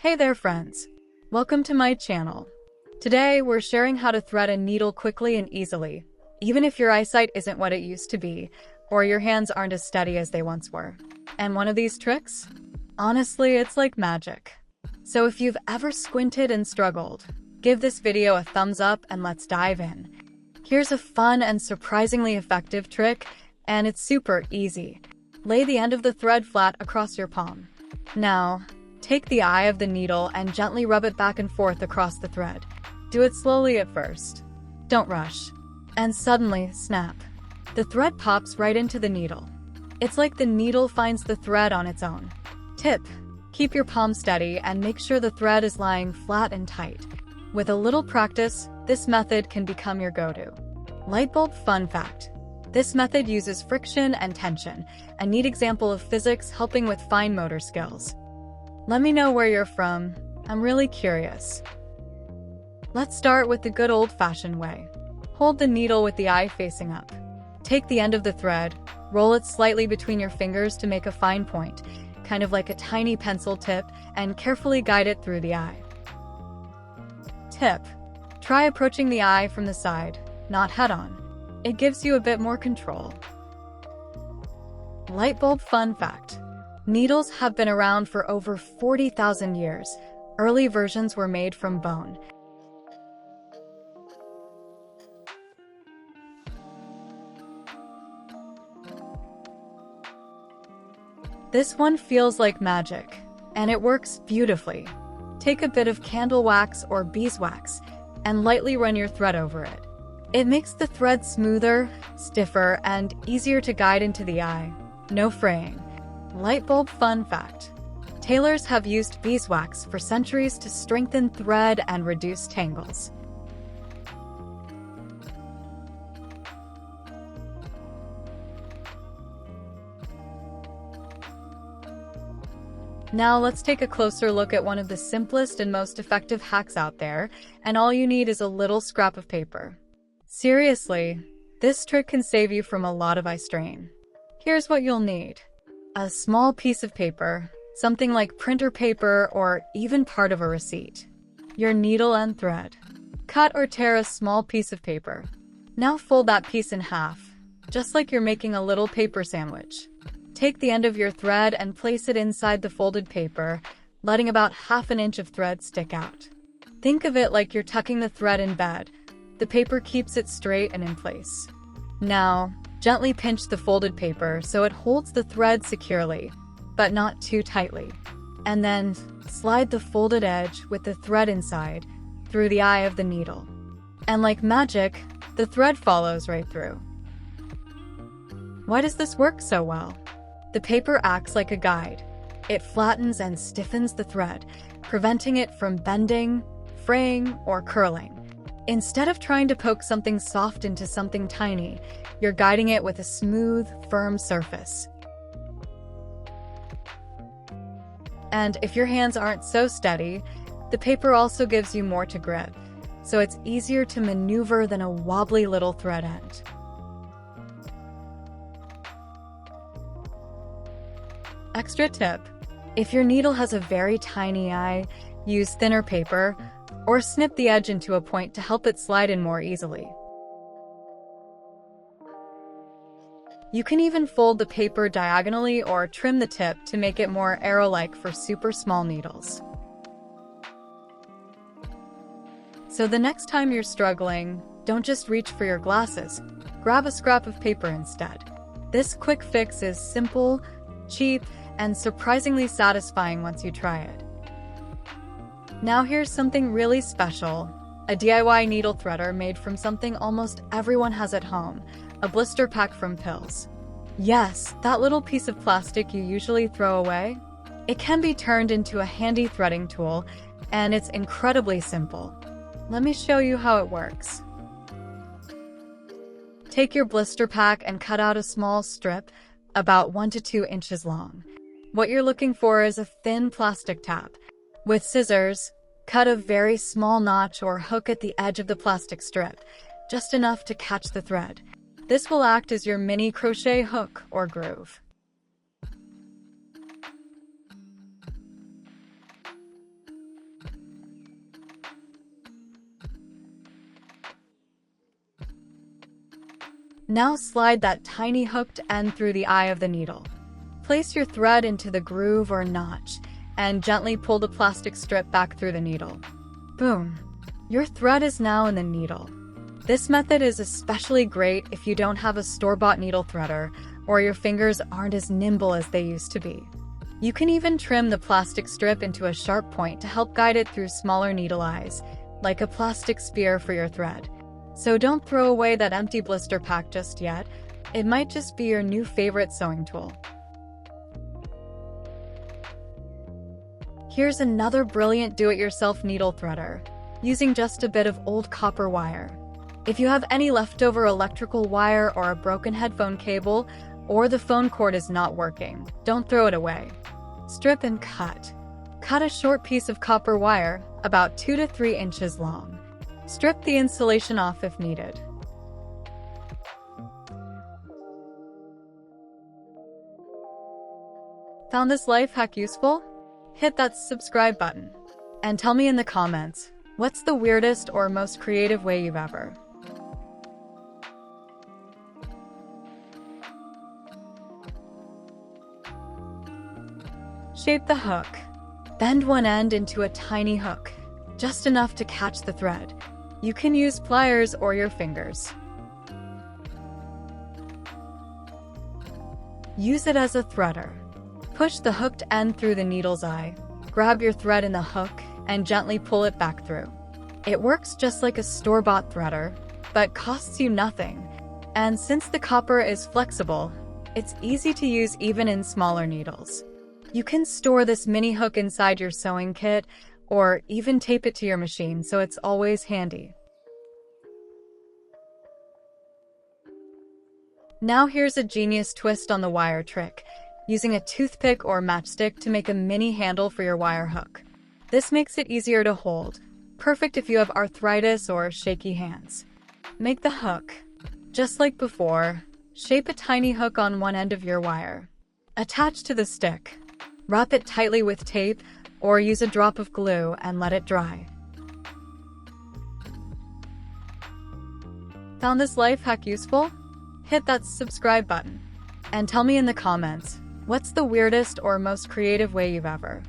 Hey there, friends. Welcome to my channel. Today, we're sharing how to thread a needle quickly and easily, even if your eyesight isn't what it used to be, or your hands aren't as steady as they once were. And one of these tricks? Honestly, it's like magic. So if you've ever squinted and struggled, give this video a thumbs up and let's dive in. Here's a fun and surprisingly effective trick, and it's super easy. Lay the end of the thread flat across your palm. Now, take the eye of the needle and gently rub it back and forth across the thread. Do it slowly at first. Don't rush. And suddenly, snap. The thread pops right into the needle. It's like the needle finds the thread on its own. Tip: keep your palm steady and make sure the thread is lying flat and tight. With a little practice, this method can become your go-to. Lightbulb fun fact: this method uses friction and tension, a neat example of physics helping with fine motor skills. Let me know where you're from. I'm really curious. Let's start with the good old-fashioned way. Hold the needle with the eye facing up. Take the end of the thread, roll it slightly between your fingers to make a fine point, kind of like a tiny pencil tip, and carefully guide it through the eye. Tip: try approaching the eye from the side, not head-on. It gives you a bit more control. Lightbulb fun fact: needles have been around for over 40,000 years. Early versions were made from bone. This one feels like magic, and it works beautifully. Take a bit of candle wax or beeswax and lightly run your thread over it. It makes the thread smoother, stiffer, and easier to guide into the eye. No fraying. Lightbulb fun fact: tailors have used beeswax for centuries to strengthen thread and reduce tangles. Now let's take a closer look at one of the simplest and most effective hacks out there, and all you need is a little scrap of paper. Seriously, this trick can save you from a lot of eye strain. Here's what you'll need: a small piece of paper, something like printer paper or even part of a receipt. Your needle and thread. Cut or tear a small piece of paper. Now fold that piece in half, just like you're making a little paper sandwich. Take the end of your thread and place it inside the folded paper, letting about ½ inch of thread stick out. Think of it like you're tucking the thread in bed. The paper keeps it straight and in place. Now, gently pinch the folded paper so it holds the thread securely, but not too tightly. And then, slide the folded edge with the thread inside, through the eye of the needle. And like magic, the thread follows right through. Why does this work so well? The paper acts like a guide. It flattens and stiffens the thread, preventing it from bending, fraying, or curling. Instead of trying to poke something soft into something tiny, you're guiding it with a smooth, firm surface. And if your hands aren't so steady, the paper also gives you more to grip, so it's easier to maneuver than a wobbly little thread end. Extra tip: if your needle has a very tiny eye, use thinner paper, or snip the edge into a point to help it slide in more easily. You can even fold the paper diagonally or trim the tip to make it more arrow-like for super small needles. So the next time you're struggling, don't just reach for your glasses. Grab a scrap of paper instead. This quick fix is simple, cheap, and surprisingly satisfying once you try it. Now here's something really special: a DIY needle threader made from something almost everyone has at home, a blister pack from pills. Yes, that little piece of plastic you usually throw away. It can be turned into a handy threading tool, and it's incredibly simple. Let me show you how it works. Take your blister pack and cut out a small strip, about 1 to 2 inches long. What you're looking for is a thin plastic tap. With scissors, cut a very small notch or hook at the edge of the plastic strip, just enough to catch the thread. This will act as your mini crochet hook or groove. Now slide that tiny hooked end through the eye of the needle. Place your thread into the groove or notch and gently pull the plastic strip back through the needle. Boom! Your thread is now in the needle. This method is especially great if you don't have a store-bought needle threader or your fingers aren't as nimble as they used to be. You can even trim the plastic strip into a sharp point to help guide it through smaller needle eyes, like a plastic spear for your thread. So don't throw away that empty blister pack just yet. It might just be your new favorite sewing tool. Here's another brilliant do-it-yourself needle threader, using just a bit of old copper wire. If you have any leftover electrical wire or a broken headphone cable, or the phone cord is not working, don't throw it away. Strip and cut. Cut a short piece of copper wire, about 2 to 3 inches long. Strip the insulation off if needed. Found this life hack useful? Hit that subscribe button. And tell me in the comments, what's the weirdest or most creative way you've ever? Shape the hook. Bend one end into a tiny hook, just enough to catch the thread. You can use pliers or your fingers. Use it as a threader. Push the hooked end through the needle's eye, grab your thread in the hook, and gently pull it back through. It works just like a store-bought threader, but costs you nothing. And since the copper is flexible, it's easy to use even in smaller needles. You can store this mini hook inside your sewing kit, or even tape it to your machine so it's always handy. Now here's a genius twist on the wire trick, using a toothpick or matchstick to make a mini handle for your wire hook. This makes it easier to hold, perfect if you have arthritis or shaky hands. Make the hook. Just like before, shape a tiny hook on one end of your wire. Attach to the stick. Wrap it tightly with tape or use a drop of glue and let it dry. Found this life hack useful? Hit that subscribe button. And tell me in the comments, what's the weirdest or most creative way you've ever?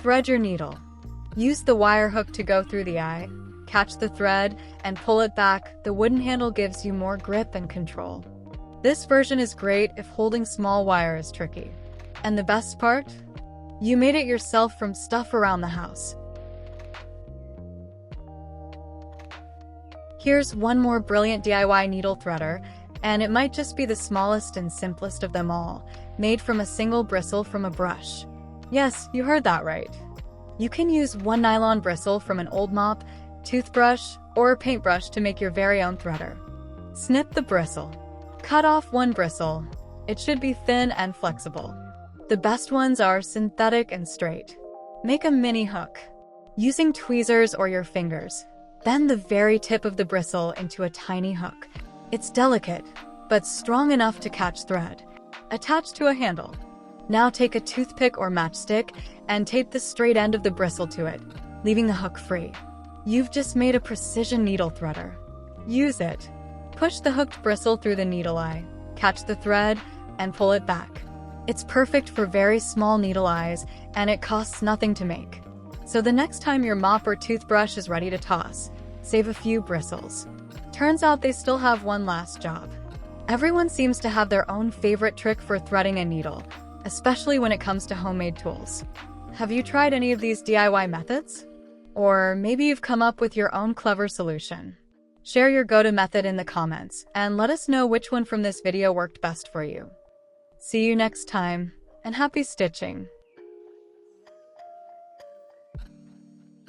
Thread your needle. Use the wire hook to go through the eye, catch the thread, and pull it back. The wooden handle gives you more grip and control. This version is great if holding small wire is tricky. And the best part? You made it yourself from stuff around the house. Here's one more brilliant DIY needle threader, and it might just be the smallest and simplest of them all, made from a single bristle from a brush. Yes, you heard that right. You can use one nylon bristle from an old mop, toothbrush, or paintbrush to make your very own threader. Snip the bristle. Cut off one bristle. It should be thin and flexible. The best ones are synthetic and straight. Make a mini hook. Using tweezers or your fingers, bend the very tip of the bristle into a tiny hook. It's delicate, but strong enough to catch thread. Attach to a handle. Now take a toothpick or matchstick and tape the straight end of the bristle to it, leaving the hook free. You've just made a precision needle threader. Use it. Push the hooked bristle through the needle eye, catch the thread, and pull it back. It's perfect for very small needle eyes, and it costs nothing to make. So the next time your mop or toothbrush is ready to toss, save a few bristles. Turns out they still have one last job. Everyone seems to have their own favorite trick for threading a needle, especially when it comes to homemade tools. Have you tried any of these DIY methods? Or maybe you've come up with your own clever solution. Share your go-to method in the comments, and let us know which one from this video worked best for you. See you next time, and happy stitching!